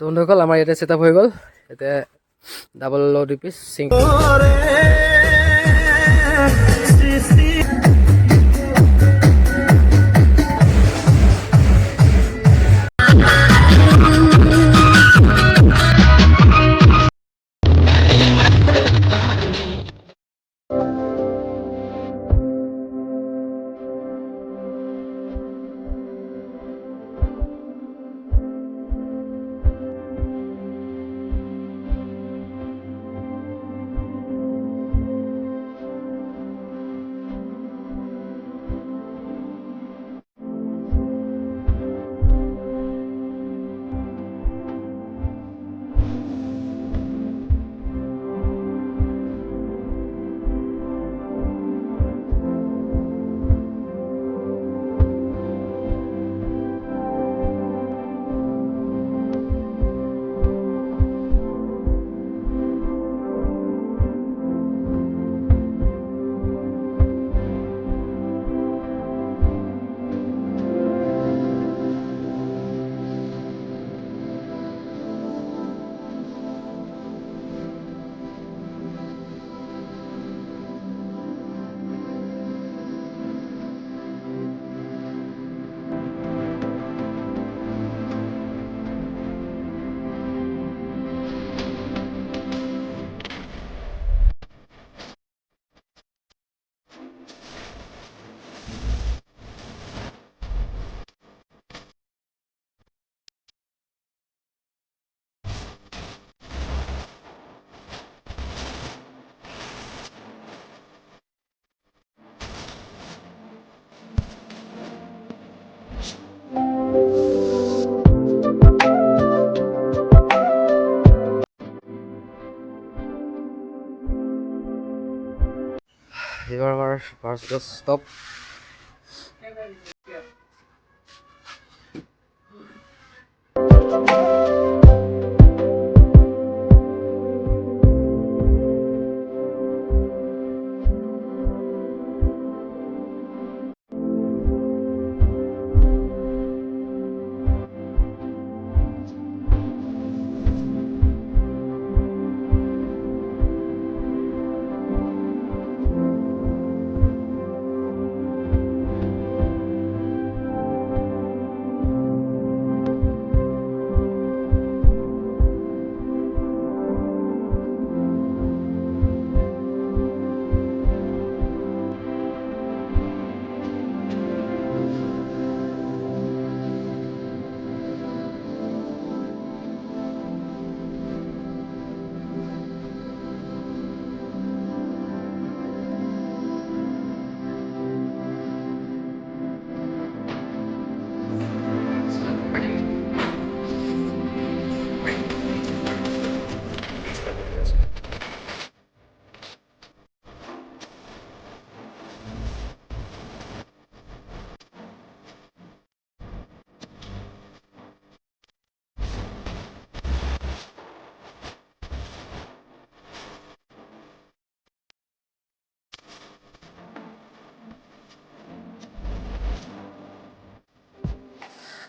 তো বন্ধুসকল আমাৰ ইয়াতে ছেটআপ হৈ গ'ল এতিয়া ডাবল দুই piece single Here are our parcel stop.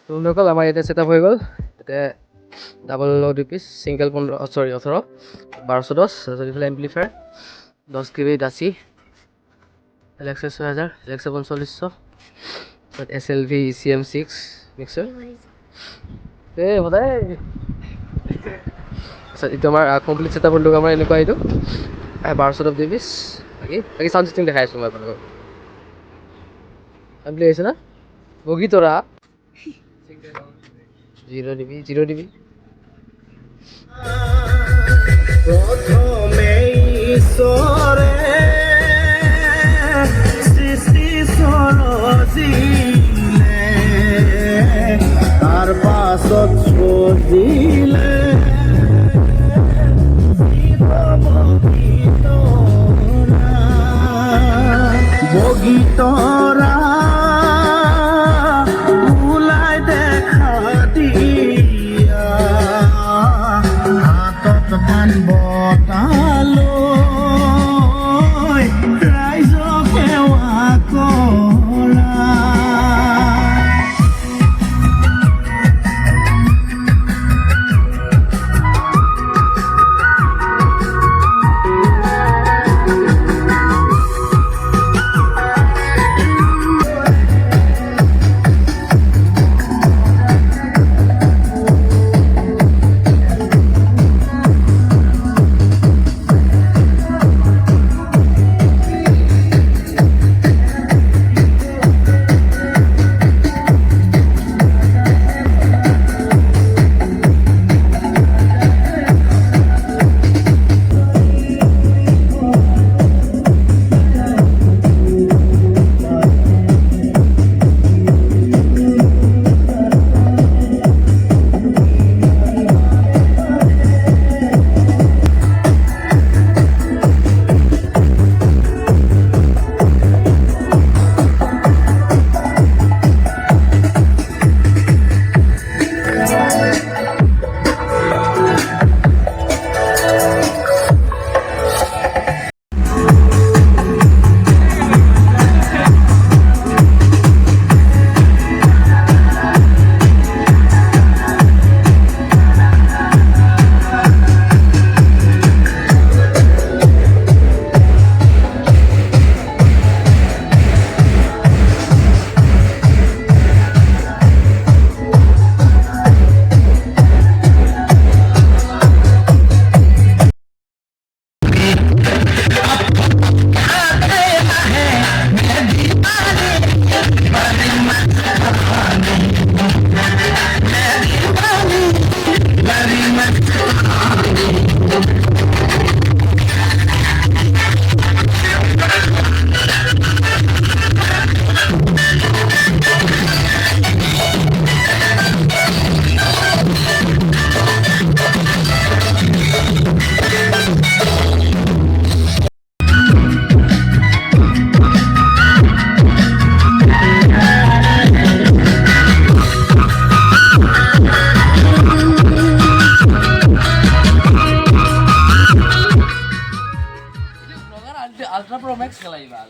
তো বন্ধুসকল আমাৰ ইয়াতে ছেটআপ হৈ গ'ল এতিয়া ডাবল দুই পিচ সিঙ্গল 18 1210 তাৰপিছত এইফালে amplifier 10 KB duchy Lxa 6000 Lxa 4500 তাৰপিছত SLV ECM6 মিক্সাৰ সদায় তাৰপিছত এইটো আমাৰ কমপ্লিট ছেটআপৰ লুক আমাৰ এনেকুৱা এইটো 1210 দুই পিচ বাকী চাউণ্ড চিষ্টেম দেখাই আছোঁ মই আপোনালোকক এম্প্লি আহিছে না বগী তৰা 0 dB প্ৰথমে ঈশ্বৰে সৃষ্টি সৰজিলে তাৰ পাছত সজিলে বগিতৰা আল্ট্ৰা প্ৰ' মেক্স খেলাই ভাল